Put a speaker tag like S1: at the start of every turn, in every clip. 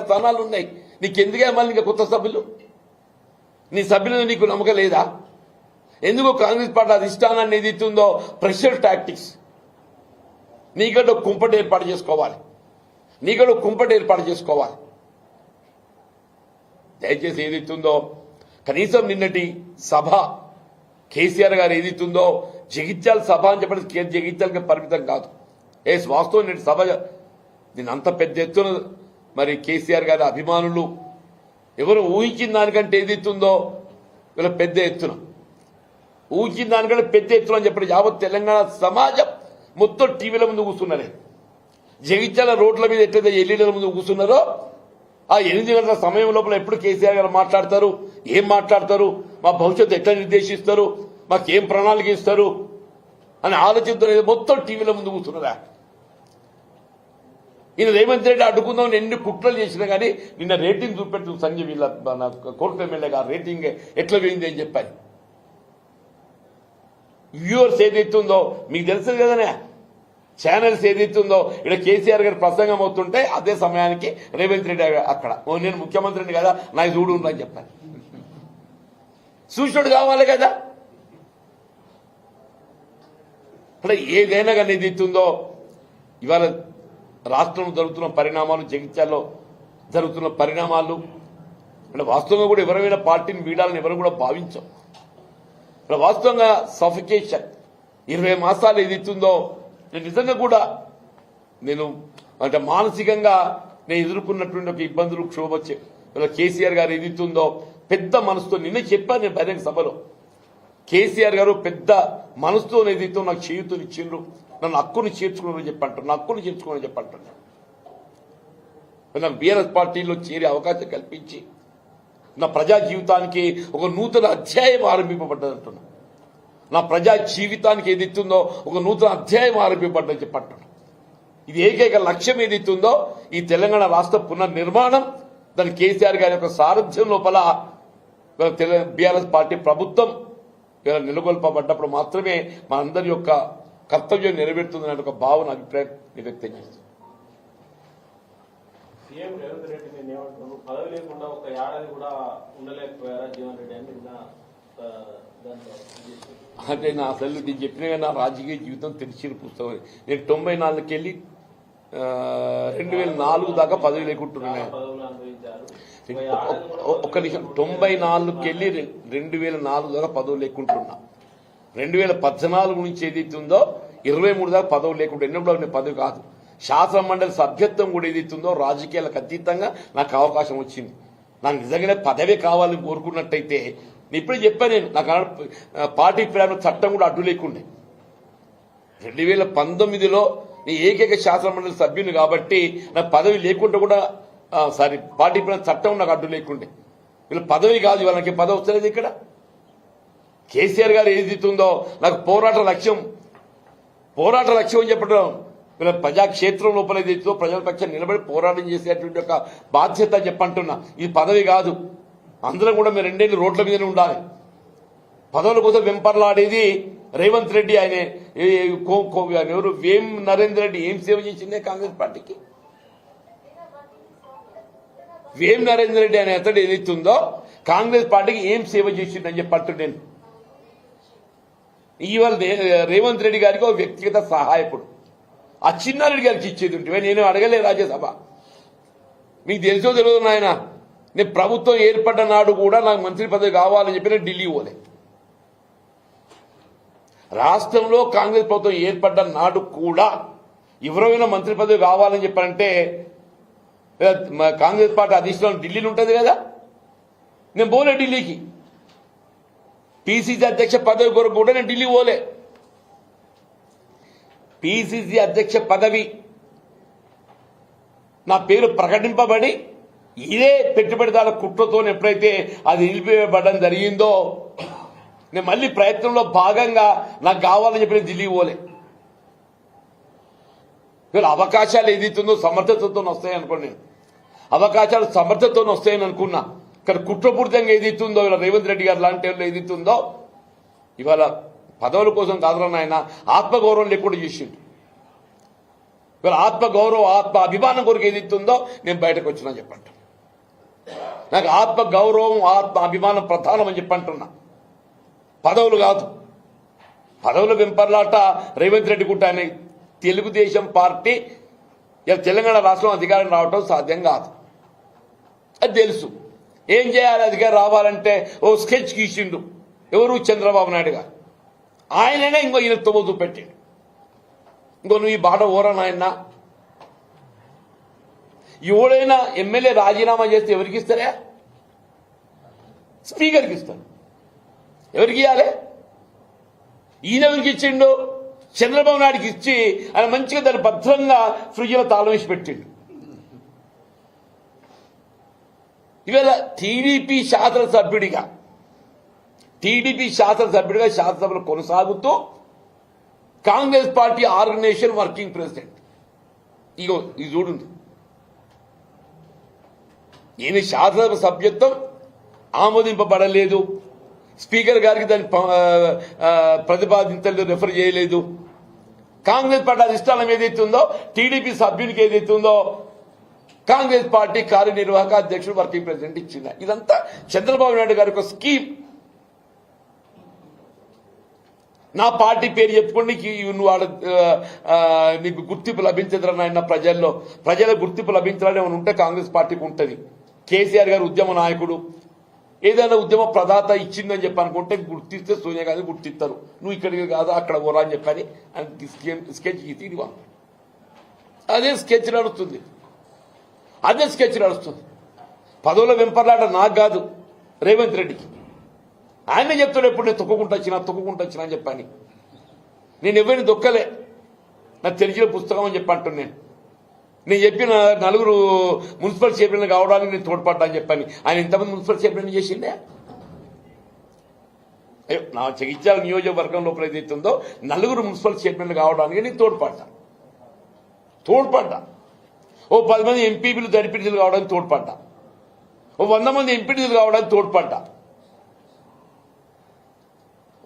S1: స్థానాలు ఉన్నాయి. నీకెందుకే మళ్ళీ ఇంకా కొత్త సభ్యులు? నీ సభ్యులు నీకు నమ్మకం లేదా? ఎందుకు కాంగ్రెస్ పార్టీ అధిష్టానాన్ని ఏదైతుందో ప్రెషర్ టాక్టిక్స్ నీకంటే కుంపటి ఏర్పాటు చేసుకోవాలి, నీకంటే కుంపటి ఏర్పాటు చేసుకోవాలి. దయచేసి ఏదైతుందో కనీసం నిన్నటి సభ కేసీఆర్ గారు ఏదైతుందో జగిత్యాల సభ అని చెప్పడం జగిత్యాలకి పరిమితం కాదు. వాస్తవం నిన్నటి సభ దీని అంత పెద్ద ఎత్తున మరి కేసీఆర్ గారి అభిమానులు ఎవరు ఊహించిన దానికంటే ఏదైతుందో వీళ్ళ పెద్ద ఎత్తున ఊహించిన దానికంటే పెద్ద ఎత్తున అని చెప్పి యావత్ తెలంగాణ సమాజం మొత్తం టీవీల ముందు కూర్చున్నారే. జగిత్యాల రోడ్ల మీద ఎట్లయితే ఎల్ఈడీల ముందు కూర్చున్నారో ఆ 8 గంటల సమయం లోపల ఎప్పుడు కేసీఆర్ గారు మాట్లాడతారు, ఏం మాట్లాడతారు, మా భవిష్యత్తు ఎట్లా నిర్దేశిస్తారు, మాకేం ప్రణాళిక ఇస్తారు అని ఆలోచిస్తున్న మొత్తం టీవీల ముందు కూర్చున్నారా. ఈయన రేవంత్ రెడ్డి అడ్డుకుందాం ఎన్ని కుట్రలు చేసినా కానీ నిన్న రేటింగ్ చూపెడుతుంది సంజయ్ వీళ్ళ కోర్టు ఎమ్మెల్యే గారు రేటింగ్ ఎట్లా పోయింది అని చెప్పాలి. వ్యూవర్స్ ఏదైతుందో మీకు తెలుస్తుంది కదనే, ఛానల్స్ ఏదైతుందో ఇక్కడ కేసీఆర్ గారి ప్రసంగం అవుతుంటే అదే సమయానికి రేవంత్ రెడ్డి అక్కడ నేను ముఖ్యమంత్రిని కదా నాకు చూడు అని చెప్పాను. సూచనుడు కావాలి కదా. అంటే ఏదైనా కానీ ఏదైతుందో ఇవాళ రాష్ట్రంలో జరుగుతున్న పరిణామాలు, జగిత్యాల్లో జరుగుతున్న పరిణామాలు అంటే వాస్తవంగా కూడా ఎవరైనా పార్టీని వీడాలని ఎవరు కూడా భావించాం. వాస్తవంగా సఫికేషన్ 20 మాసాలు ఏదైతుందో నేను నిజంగా కూడా నేను అంటే మానసికంగా నేను ఎదుర్కొన్నటువంటి ఒక ఇబ్బందులు క్షోభొచ్చే కేసీఆర్ గారు ఏదైతుందో పెద్ద మనసుతో నిన్న చెప్పాను నేను బహిరంగ సభలో. కేసీఆర్ గారు పెద్ద మనసుతో ఏదైతే నాకు చేయూతనిచ్చిండ్రు, నన్ను హక్కును చేర్చుకున్నారని చెప్పంటారు, నా హక్కును చేర్చుకున్నారని చెప్పంటున్నాను. నాకు బీఆర్ఎస్ పార్టీలో చేరే అవకాశం కల్పించి నా ప్రజా జీవితానికి ఒక నూతన అధ్యాయం ఆరంభింపబడ్డదంటున్నా. నా ప్రజా జీవితానికి ఏదైతుందో ఒక నూతన అధ్యాయం ఆరంభింపబడ్డని చెప్పంటున్నా. ఇది ఏకైక లక్ష్యం ఏదైతుందో ఈ తెలంగాణ రాష్ట్ర పునర్నిర్మాణం, దాని కేసీఆర్ గారి యొక్క సారథ్యం లోపల బీఆర్ఎస్ పార్టీ ప్రభుత్వం నెలకొల్పబడ్డప్పుడు మాత్రమే మా అందరి యొక్క కర్తవ్యం నెరవేరుతుందనే ఒక భావన అభిప్రాయం వ్యక్తం చేస్తుంది.
S2: సీఎం రేవంత్ రెడ్డి ఏమంటున్నారు, పదవి లేకుండా ఒక ఏడాది కూడా ఉండలేకపోయారా జీవన్ రెడ్డి అని
S1: అంటే నా అసలు నేను చెప్పిన నా రాజకీయ జీవితం తెలిసిన పుస్తకం. నేను 94కి వెళ్ళి 2004 దాకా పదవి లేకుంటున్నాను. ఒక్క నిమిషం, 94కి వెళ్ళి 2004 దాకా పదవి లేకుంటున్నా. 2014 నుంచి ఏదైతుందో 23 దాకా పదవి లేకుండా ఎన్నప్పుడు పదవి కాదు, శాసన మండలి సభ్యత్వం కూడా ఏదైతుందో రాజకీయాలకు అతీతంగా నాకు అవకాశం వచ్చింది. నాకు నిజంగానే పదవి కావాలని కోరుకున్నట్టయితే నేను ఇప్పుడే చెప్పాను, నేను నాకు పార్టీ ప్రయాణ చట్టం కూడా అడ్డు లేకుండే. 2019లో నీ ఏకైక శాసన మండలి సభ్యుని కాబట్టి నాకు పదవి లేకుండా కూడా పార్టీ ప్రయాణ చట్టం నాకు అడ్డు లేకుండే. వీళ్ళ పదవి కాదు, వాళ్ళకి పదవి వస్తలేదు. ఇక్కడ కేసీఆర్ గారు ఏదైతుందో నాకు పోరాట లక్ష్యం అని చెప్పడం, వీళ్ళ ప్రజాక్షేత్రం లోపల ఏదైతుందో ప్రజల పక్షాన్ని నిలబడి పోరాటం చేసేటువంటి ఒక బాధ్యత చెప్పంటున్నా. ఇది పదవి కాదు. అందరం కూడా మీరు 2 ఏళ్ళు రోడ్ల మీదనే ఉండాలి. పదవుల కోసం వెంపర్లాడేది రేవంత్ రెడ్డి. ఆయన ఎవరు వేం నరేందర్ రెడ్డి ఏం సేవ చేసిందే కాంగ్రెస్ పార్టీకి? వేం నరేందర్ రెడ్డి అనే అతడు ఏదైతుందో కాంగ్రెస్ పార్టీకి ఏం సేవ చేసిందని చెప్పంటు నేను. ఇవాళ రేవంత్ రెడ్డి గారికి ఒక వ్యక్తిగత సహాయకుడు, ఆ చిన్నారెడ్డి గారికి ఇచ్చేది ఉంటే నేను అడగలే రాజ్యసభ. మీకు తెలుసో తెలియదు నాయన, నేను ప్రభుత్వం ఏర్పడ్డ నాడు కూడా నాకు మంత్రి పదవి కావాలని చెప్పి నేను ఢిల్లీ పోలే. రాష్ట్రంలో కాంగ్రెస్ ప్రభుత్వం ఏర్పడ్డ నాడు కూడా ఎవరైనా మంత్రి పదవి కావాలని చెప్పారంటే కాంగ్రెస్ పార్టీ అధిష్టానం ఢిల్లీలో ఉంటుంది కదా, నేను పోలే ఢిల్లీకి. పిసిసి అధ్యక్ష పదవి కొరకు కూడా నేను ఢిల్లీ పోలే. పిసిసి అధ్యక్ష పదవి నా పేరు ప్రకటింపబడి ఇదే పెట్టుబడిదారుల కుట్రతో ఎప్పుడైతే అది నిలిపివేయబడడం జరిగిందో నేను మళ్ళీ ప్రయత్నంలో భాగంగా నాకు కావాలని చెప్పి నేను ఢిల్లీ పోలే. వీళ్ళ అవకాశాలు ఏదైతుందో సమర్థతతో వస్తాయని అనుకోండి, నేను అవకాశాలు సమర్థతతో వస్తాయని అనుకున్నా. కానీ కుట్రపూరితంగా ఏదైతుందో ఇలా రేవంత్ రెడ్డి గారు లాంటి వాళ్ళు ఏదైతుందో ఇవాళ పదవుల కోసం కాదురా ఆయన ఆత్మగౌరవం లేకుండా చేసిండు. వీళ్ళ ఆత్మ గౌరవం ఆత్మ అభిమానం కొరకు ఏది ఉందో నేను బయటకు వచ్చినా చెప్పంట. నాకు ఆత్మ గౌరవం ఆత్మ అభిమానం ప్రధానం అని చెప్పంటున్నా. పదవులు కాదు. పదవుల వెంపర్లాట రేవంత్ రెడ్డి కుట్టాయని తెలుగుదేశం పార్టీ ఇలా తెలంగాణ రాష్ట్రం అధికారం రావటం సాధ్యం కాదు. అది తెలుసు. ఏం చేయాలి అధికారం రావాలంటే ఓ స్కెచ్ గీసిండు. ఎవరు? చంద్రబాబు నాయుడు గారు. ఆయననే ఇంకో ఈయన తొమ్మ చూపెట్టిండు. ఇంకో నువ్వు ఈ బాట ఓరా నాయన. ఎవడైనా ఎమ్మెల్యే రాజీనామా చేస్తే ఎవరికి ఇస్తారా? స్పీకర్కి ఇస్తారు. ఎవరికి ఇవ్వాలి? ఈయన ఎవరికి ఇచ్చిండు? చంద్రబాబు నాయుడికి ఇచ్చి ఆయన మంచిగా దాన్ని భద్రంగా ఫ్రిడ్జ్లో తాళం వేసి పెట్టిండు. ఇవాళ టీడీపీ శాసనసభ్యుడిగా శాసనసభలో కొనసాగుతూ Congress party organisation working president. ఇగో ఇది చూడండి. ఈయన శాసనసభ సభ్యత్వం ఆమోదింపబడలేదు. స్పీకర్ గారికి దాన్ని ప్రతిపాదించలేదు, రెఫర్ చేయలేదు. కాంగ్రెస్ పార్టీ అధిష్టానం ఏదైతే ఉందో, టీడీపీ సభ్యునికి ఏదైతే ఉందో కాంగ్రెస్ పార్టీ కార్యనిర్వాహక అధ్యక్షుడు వర్కింగ్ ప్రెసిడెంట్ ఇచ్చింది. ఇదంతా చంద్రబాబు నాయుడు గారి ఒక స్కీమ్. నా పార్టీ పేరు చెప్పుకొని నువ్వు నీకు గుర్తింపు లభించదురా నాయన. ప్రజల గుర్తింపు లభించాలని ఏమైనా ఉంటే కాంగ్రెస్ పార్టీకి ఉంటుంది. కేసీఆర్ గారు ఉద్యమ నాయకుడు, ఏదైనా ఉద్యమ ప్రదాత ఇచ్చిందని చెప్పి అనుకుంటే గుర్తిస్తే సోనియా గాంధీ గుర్తిస్తారు. నువ్వు ఇక్కడికి కాదు అక్కడ పోరా అని చెప్పని స్కెచ్ గీసి అదే స్కెచ్ నడుస్తుంది. పదవుల వెంపర్లాట నాకు కాదు, రేవంత్ రెడ్డికి. ఆయనే చెప్తాడు ఎప్పుడు నేను తొక్కుకుంటూ వచ్చినా అని చెప్పని. నేను ఎవరిని దొక్కలే. నాకు తెలిసిన పుస్తకం అని చెప్పి అంటున్నాను. నేను చెప్పిన 4 మున్సిపల్ చైర్మన్లు కావడానికి నేను తోడ్పడ్డా అని చెప్పని. ఆయన ఇంతమంది మున్సిపల్ చైర్మన్ చేసిండే. అయ్యో, నా జగిత్యాల నియోజకవర్గం లోపల ఏదైతుందో 4 మున్సిపల్ చైర్మన్లు కావడానికి నేను తోడ్పడ్డా. ఓ 10 మంది ఎంపీలు దడిపిడిలు కావడానికి తోడ్పడ్డా. ఓ 100 మంది ఎంపీలు కావడానికి తోడ్పడ్డా.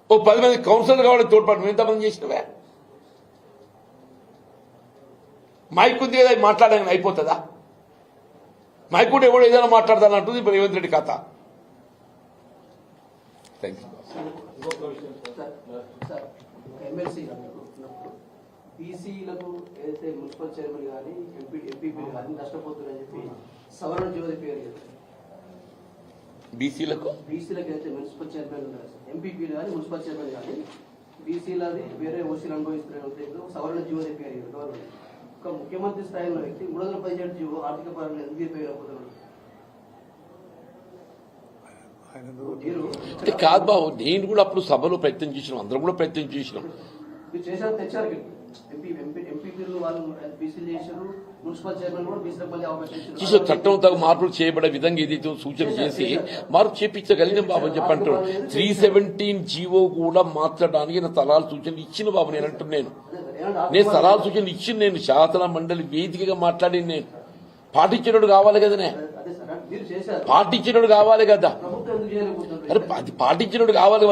S1: ఓ 10 మంది కౌన్సిలర్ కావడానికి తోడ్పడ్డా. నువ్వు ఎంతమంది చేసినవే? మైక్ ఉంది కదా, మాట్లాడడానికి అయిపోతుందా? మైక్ కూడా ఎవడో ఏదైనా మాట్లాడతానంటుంది ఇప్పుడు రేవంత్ రెడ్డి కథ. Thank you.
S2: ఇంకొక విషయం సార్,
S3: బీసీలకు ఏదైతే మున్సిపల్ చైర్మన్ కానీ ఎంపీపీలు కానీ నష్టపోతున్నారని చెప్పి సవరణ జ్యోతి పేరు
S1: బీసీలకు
S3: ఏదైతే మున్సిపల్ చైర్మన్ ఉన్నారు, ఎంపీపీలు కానీ మున్సిపల్ చైర్మన్ కానీ బీసీలది వేరే ఓసీలు అనుభవిస్తున్న సవరణ జ్యోతి పేరు గవర్నమెంట్. ఒక ముఖ్యమంత్రి స్థాయిలో వ్యక్తి 317 జీవో ఆర్థిక పరంగా ఎందుకు ఉపయోగపడుతున్నాడు?
S1: కాదు బాబు, నేను కూడా అప్పుడు సభలో ప్రయత్నం చేసినాం, అందరం కూడా ప్రయత్నం చేసినాం.
S3: మీరు చేశారు, తెచ్చారు. ఎంపీపీలు వాళ్ళు బీసీలు చేశారు, మున్సిపల్ చైర్మన్ కూడా బీసీలకు మళ్ళీ అవకాశం
S1: చట్టం తగ్గ మార్పులు చేయబడే విధంగా ఏదైతే సూచన చేసి మార్పు చేపించగలిగిన బాబు అని చెప్పంటారు. 317 జీవో కూడా మార్చడానికి నా సలహాలు సూచనలు ఇచ్చిన బాబు. నేను అంటున్నాను, నేను సలహాలు సూచనలు ఇచ్చిన, నేను శాసన మండలి వేదికగా మాట్లాడి నేను పాటించినోడు కావాలి కదనే. పాటించినోడు కావాలి కదా. అరే అది పాటించినోడు కావాలి.